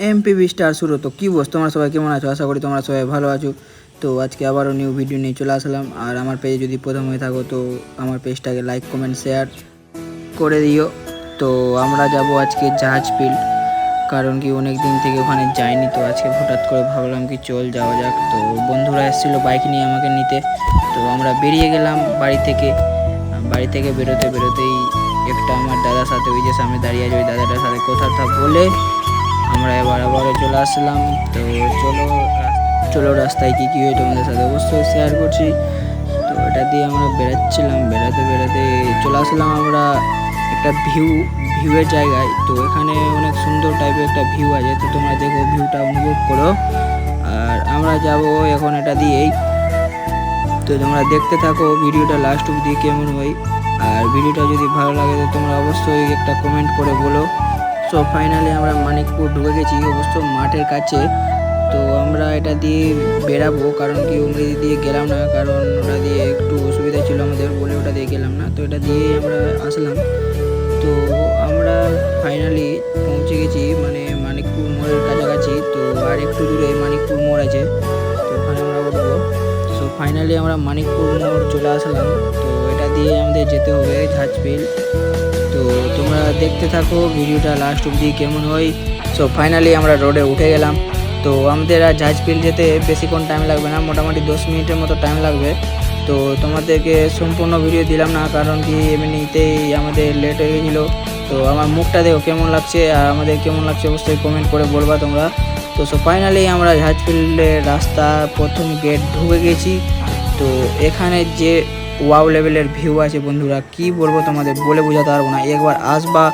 MPV star শুরু। তো কী বস, তোমরা সবাই কেমন আছো? আশা করি তোমরা সবাই ভালো আছো। তো আজকে আবারও নিউ ভিডিও নিয়ে চলে আসলাম। আর আমার পেজে যদি প্রথম হয়ে থাকো তো আমার পেজটাকে লাইক কমেন্ট শেয়ার করে দিও। তো আমরা যাব আজকে জাহাজ ফিল্ড, কারণ কি অনেক দিন থেকে ওখানে যাইনি। তো আজকে হঠাৎ করে ভাবলাম কি চল যাওয়া যাক। তো বন্ধুরা এসেছিলো বাইক নিয়ে আমাকে নিতে। তো আমরা বেরিয়ে গেলাম বাড়ি থেকে বেরোতেই একটা আমার দাদার সাথে, ওই যে সামনে দাঁড়িয়ে আছে ওই দাদাটার সাথে কথা বলে আমরা আবারও চলে আসলাম। তো চলো রাস্তায় কী কী হয় তোমাদের সাথে অবশ্যই শেয়ার করছি। তো এটা দিয়ে আমরা বেরোচ্ছিলাম, বেরোতে চলে আসলাম আমরা একটা ভিউয়ের জায়গায়। তো এখানে অনেক সুন্দর টাইপের একটা ভিউ আছে। তো তোমরা দেখো, ভিউটা অনুভব করো। আর আমরা যাব এখন এটা দিয়েই। তো তোমরা দেখতে থাকো ভিডিওটা লাস্ট অবধি কেমন হয়। আর ভিডিওটা যদি ভালো লাগে তো তোমরা অবশ্যই একটা কমেন্ট করে বলো। সো ফাইনালি আমরা মানিকপুর ঢুকে গেছি, অবশ্য মাঠের কাছে। তো আমরা এটা দিয়ে বেরাবো, কারণ কি উমরি দিয়ে গেলাম না, কারণ ওটা দিয়ে একটু অসুবিধা ছিল আমাদের বলে ওটা দিয়ে গেলাম না। তো এটা দিয়ে আমরা আসলাম। তো আমরা ফাইনালি পৌঁছে গেছি মানে মানিকপুর মোড়ের কাছাকাছি। তো আর একটু দূরে মানিকপুর মোড় আছে, তো ওখানে আমরা উঠবো। সো ফাইনালি আমরা মানিকপুর মোড় চলে আসলাম। তো এটা দিয়ে আমাদের যেতে হবে জাহাজফিল্ড। তো তোমরা দেখতে থাকো ভিডিওটা লাস্ট অবধি কেমন হয়। সো ফাইনালি আমরা রোডে উঠে গেলাম। তো আমাদের আর জাহাজফিল্ড যেতে বেশিক্ষণ টাইম লাগবে না, মোটামুটি 10 মিনিটের মতো টাইম লাগবে। তো তোমাদেরকে সম্পূর্ণ ভিডিও দিলাম না, কারণ কি এমনিতেই আমাদের লেট হয়ে গেছিলো। তো আমার মুখটা দেখো কেমন লাগছে, আর আমাদের কেমন লাগছে অবশ্যই কমেন্ট করে বলবা তোমরা। তো ফাইনালি আমরা জাহাজফিল্ডের রাস্তা প্রথম গেট ঢুকে গেছি। তো এখানে যে ওয়াও লেভেলের ভিউ আছে বন্ধুরা, কি বলবো তোমাদের, বলে বোঝাতে পারবো না। একবার আসবা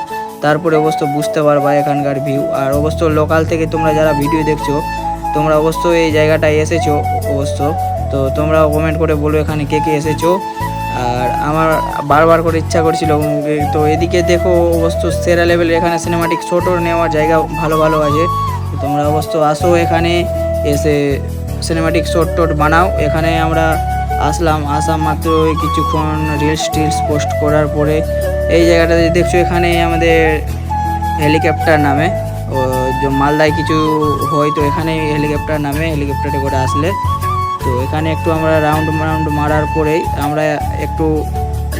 তারপরে অবশ্য বুঝতে পারবা এখানকার ভিউ। আর অবশ্য লোকাল থেকে তোমরা যারা ভিডিও দেখছো তোমরা অবশ্যই এই জায়গাটায় এসেছো অবশ্য। তো তোমরাও কমেন্ট করে বলো এখানে কে কে এসেছো। আর আমার বারবার করে ইচ্ছা করছিল। তো এদিকে দেখো অবশ্য সেরা লেভেলের এখানে সিনেমাটিক শটও নেওয়ার জায়গা ভালো আছে। তো তোমরা অবশ্য আসো এখানে, এসে সিনেমাটিক শট বানাও। এখানে আমরা আসা মাত্র কিছুক্ষণ রিলস পোস্ট করার পরে এই জায়গাটাতে দেখছো এখানে আমাদের হেলিকপ্টার নামে, ও যে মালদায় কিছু হয় তো এখানে হেলিকপ্টার নামে, হেলিকপ্টারে করে আসলে। তো এখানে একটু আমরা রাউন্ড মারার পরেই আমরা একটু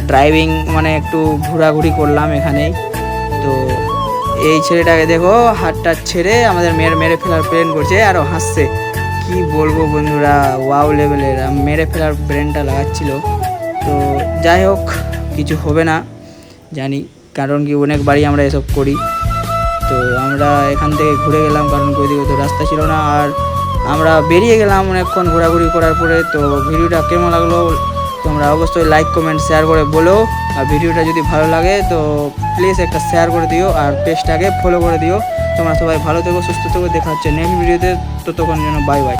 ড্রাইভিং মানে একটু ঘোরাঘুরি করলাম এখানেই। তো এই ছেলেটাকে দেখো হাতটা ছেড়ে আমাদের মেরে ফেলার প্ল্যান করছে, আরও হাসছে। কি বলবো বন্ধুরা, ওয়াও লেভেলের মেরে ফেলার ব্রেনটা লাগাচ্ছিল। তো যাই হোক, কিছু হবে না জানি, কারণ কি অনেকবারই আমরা এসব করি। তো আমরা এখান থেকে ঘুরে গেলাম, কারণ কি ওইদিকে তো রাস্তা ছিল না। আর আমরা বেরিয়ে গেলাম অনেকক্ষণ ঘোরাঘুরি করার পরে। তো ভিডিওটা কেমন লাগলো তোমরা অবশ্যই লাইক কমেন্ট শেয়ার করে বলো। আর ভিডিওটা যদি ভালো লাগে তো প্লিজ একটা শেয়ার করে দিও, আর পেজটাকে ফলো করে দিও। তোমরা সবাই ভালো থেকো, সুস্থ থেকো, দেখা হচ্ছে নেক্সট ভিডিওতে। ততক্ষণ জন্য বাই বাই।